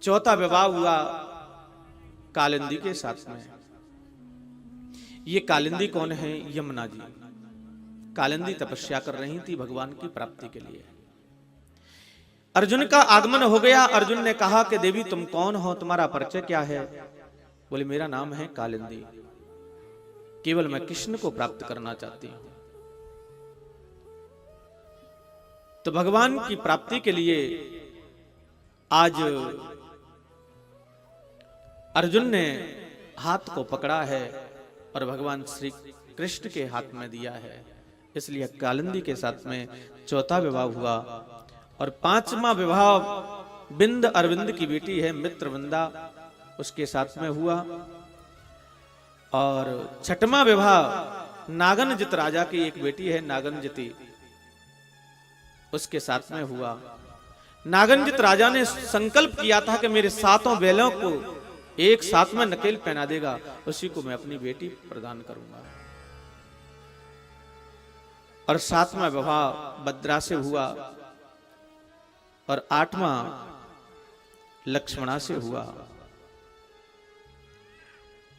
चौथा विवाह हुआ कालिंदी के साथ में। ये कालिंदी कौन है? यमुना जी। कालिंदी तपस्या कर रही थी भगवान की प्राप्ति के लिए। अर्जुन का आगमन हो गया। अर्जुन ने कहा कि देवी तुम कौन हो, तुम्हारा परिचय क्या है? बोले मेरा नाम है कालिंदी, केवल मैं कृष्ण को प्राप्त करना चाहती हूं। तो भगवान की प्राप्ति के लिए आज अर्जुन ने हाथ को पकड़ा है और भगवान श्री कृष्ण के हाथ में दिया है। इसलिए कालिंदी के साथ में चौथा विवाह हुआ। और पांचवा विवाह बिंद अरविंद की बेटी है मित्रविंदा, उसके साथ में हुआ। और छठवां विवाह नागनजित राजा की एक बेटी है नागनजिती, उसके साथ में हुआ। नागनजित राजा ने संकल्प किया था कि मेरे सातों बैलों को एक साथ में नकेल पहना देगा, उसी को मैं अपनी बेटी प्रदान करूंगा। और सातवां विवाह भद्रा से हुआ और आठवां लक्ष्मणा से हुआ।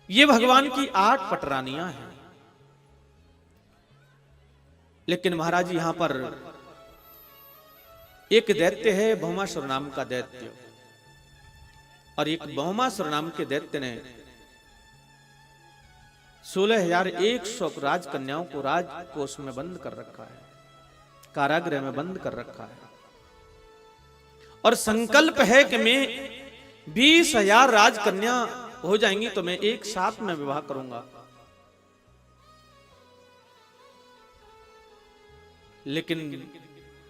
ये भगवान की 8 पटरानियां हैं। लेकिन महाराज जी यहां पर एक दैत्य है भौमासुर नाम का दैत्य, और एक भौमासुर नाम के दैत्य ने 16,100 राजकन्याओं को राजकोष में बंद कर रखा है, कारागृह में बंद कर रखा है। और संकल्प है कि मैं 20,000 राजकन्या हो जाएंगी तो मैं एक साथ में विवाह करूंगा। लेकिन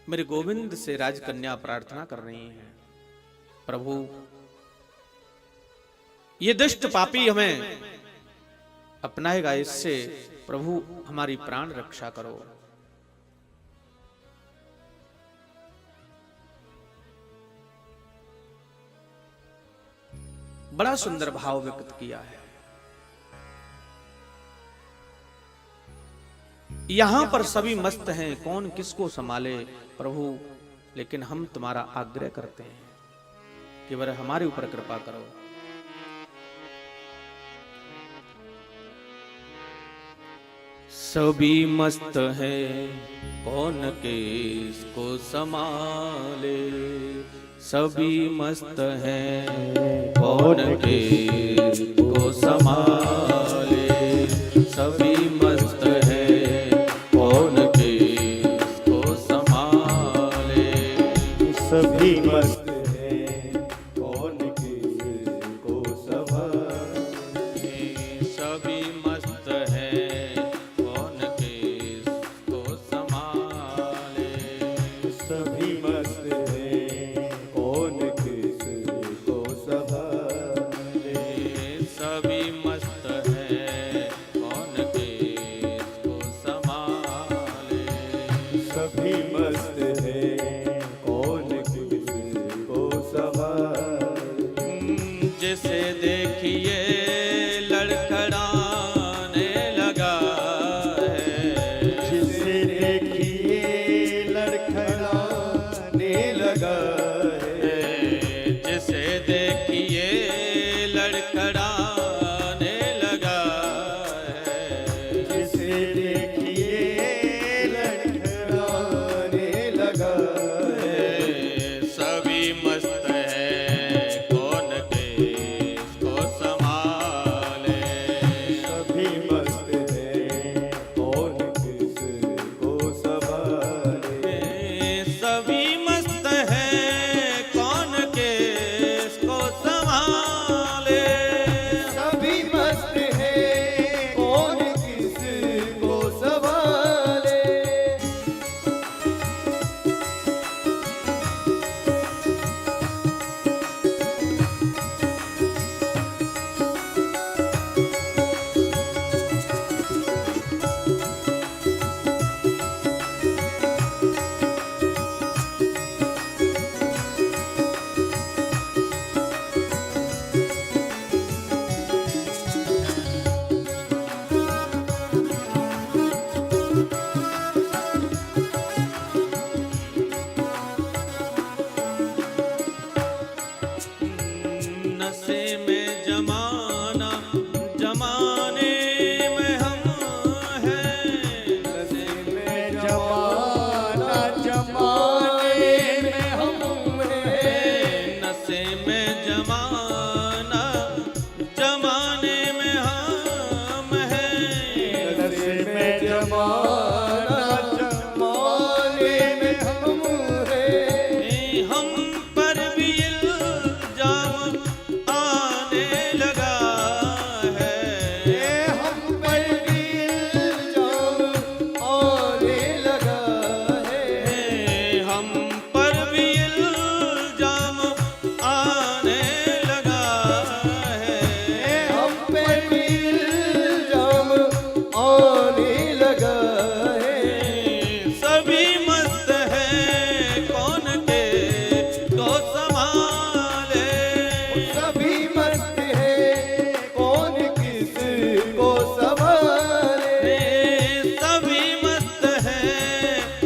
मेरे गोविंद से राजकन्या प्रार्थना कर रही हैं, प्रभु ये दुष्ट पापी हमें अपनाएगा, इससे प्रभु हमारी प्राण रक्षा करो। बड़ा सुंदर भाव व्यक्त किया है। यहां पर सभी मस्त हैं, कौन किसको संभाले प्रभु, लेकिन हम तुम्हारा आग्रह करते हैं कि वह हमारे ऊपर कृपा करो। सभी मस्त है, कौन किसको संभाले, सभी मस्त है, कौन किसको संभाले, सभी मस्त है, कौन किसको संभाले, सभी मस्त है, कौन किसको संभाले, सभी मस्त है, कौन किसको संभाले, सभी मस्त है, कौन किसको संभाले, सभी मस्त सभी मस्त है कौन किस को संभाले। सभी मस्त है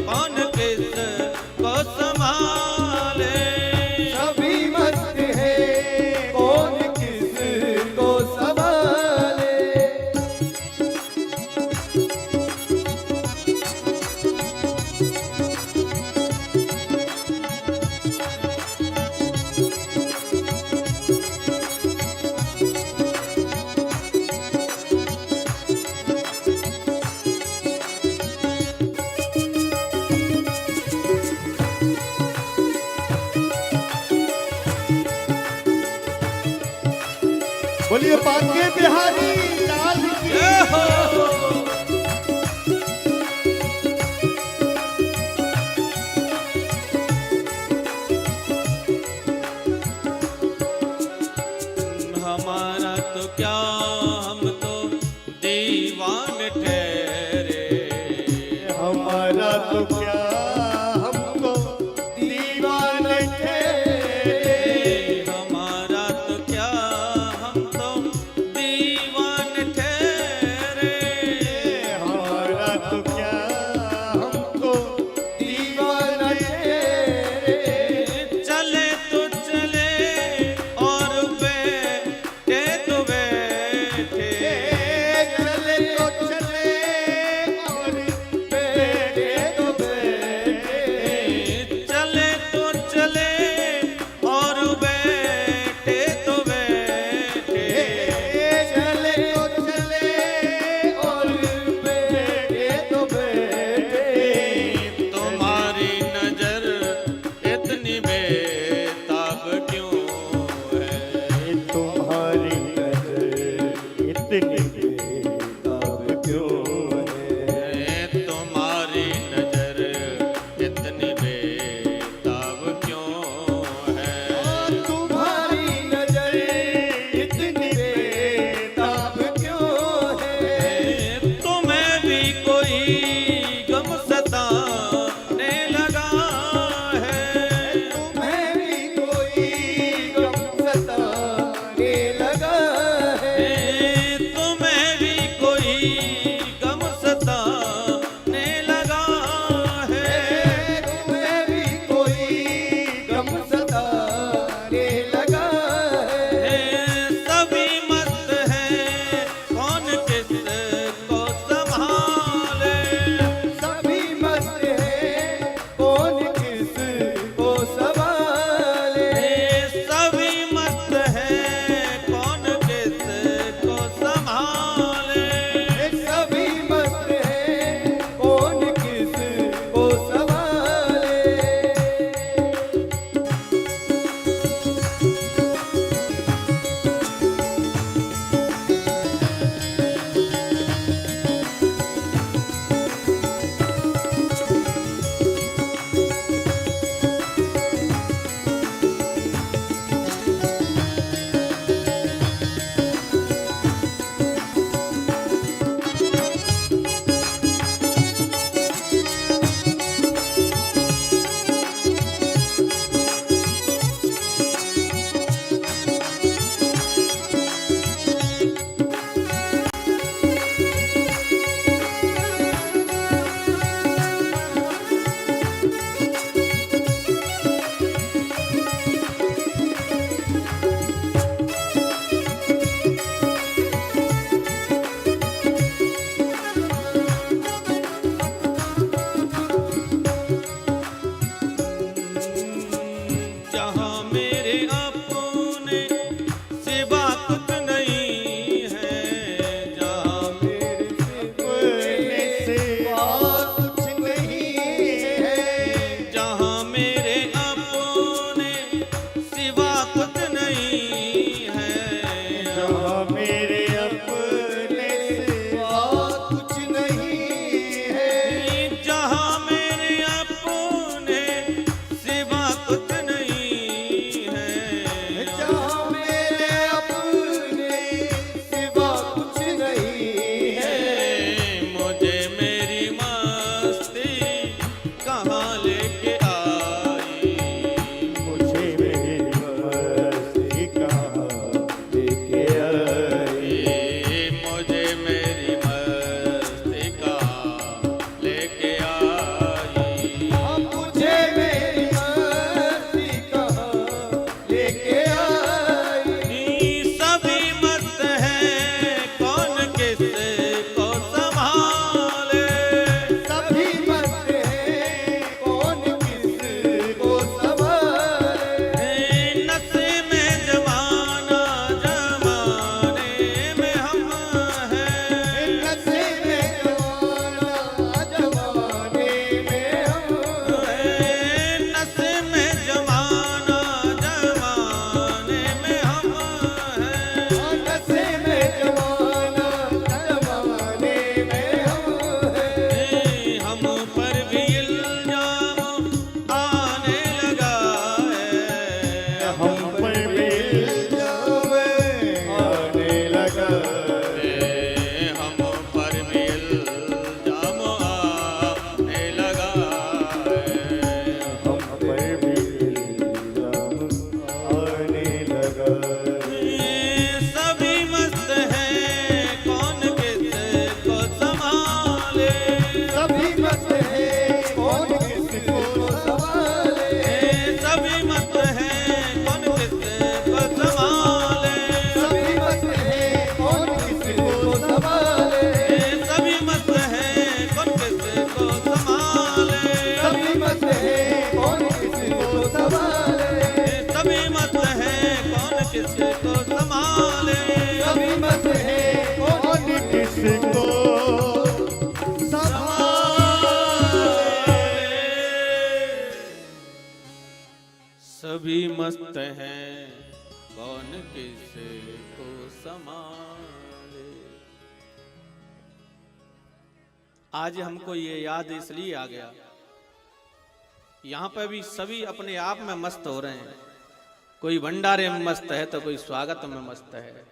कौन किस को संभाले। सभी मस्त है कौन किस को संभाले। बोलिए बांके बिहारी लाल की। जय हो। हमारा तो क्या हम तो दीवान ठहरे। हमारा तो क्या हमको दीवान ठहरे। हमारा तो क्या हम तो दीवान ठहरे। हमारा तो क्या हमको दीवान ठहरे। चले तो चले और बैठे तो बैठे। चले तो चले और बैठे तो बैठे। चले तो चले और बैठे तो बैठे। चले तो चले और बैठे तो बैठे। तुम्हारी नजर इतनी बेताब क्यों है। तुम्हारी नजर इतनी बेताब क्यों है। तुम्हारी नजर इतनी बेताब क्यों है। तुम्हारी नजर इतनी बेताब क्यों है। तुम्हें भी कोई गम सताने लगा है। तुम्हें भी कोई गम सताने लगा है। तुम्हें भी कोई गम सताने लगा है। तुम्हें भी कोई गम सताने लगा है। सभी मस्त हैं कौन किस को संभाले। सभी मस्त है कौन किस को संभाले। सभी मस्त हैं कौन किस को संभाले। सभी मस्त है कौन किस को संभाले। जहाँ मेरे अपने सिवा कुछ नहीं है। जहाँ मेरे सिवा कुछ नहीं है। जहाँ मेरे अपने सिवा कुछ नहीं है। जहाँ मेरे अपने सिवा कुछ नहीं है। जहाँ मेरे अपने सिवा कुछ नहीं है। जहाँ मेरे अपने सिवा कुछ नहीं है। मुझे मेरी मस्ती कहाँ लेके आई। मुझे मेरी मस्ती कहाँ लेके आई। सभी मस्त हैं कौन किस को संभाले, सभी मस्त हैं कौन किसको संभाले। नशे में जमाना जमाने में हम हैं, नशे में जमाना जमाने में हम हैं। नशे में जमाना जमाने में हम हैं। नशे में जमाना जमाने में हम हैं। हम पर भी इल्जाम आने लगा है, हम पर भी इल्जाम आने लगा। हम पर भी इल्जाम आने लगा है। हम पर भी इल्जाम आने लगा। सभी मस्त हैं कौन किसको संभाले, सभी मस्त हैं कौन किसको संभाले। सभी मस्त हैं कौन किसको संभाले, सभी मस्त हैं कौन किसको संभाले। सभी मस्त हैं कौन किसको संभाले, सभी मस्त हैं कौन किसको संभाले। सभी मस्त हैं कौन किसको संभाले। सभी मस्त हैं कौन किसको सभी मस्त हैं कौन किसको संभाले। आज हमको ये याद इसलिए आ गया, यहाँ पे भी सभी अपने आप में मस्त हो रहे हैं। कोई भंडारे में मस्त है तो कोई स्वागत में मस्त है,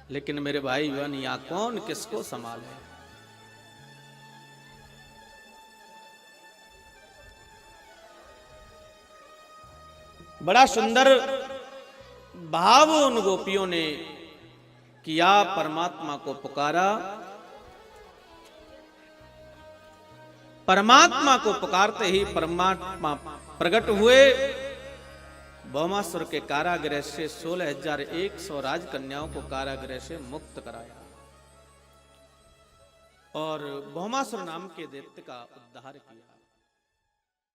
लेकिन मेरे भाई बहन यहाँ कौन किसको संभाले। बड़ा सुंदर भाव उन गोपियों ने किया, परमात्मा को पुकारा। परमात्मा को पुकारते ही परमात्मा प्रकट हुए। भौमासुर के कारागृह से 16,100 राजकन्याओं को कारागृह से मुक्त कराया और भौमासुर नाम के दैत्य का उद्धार किया।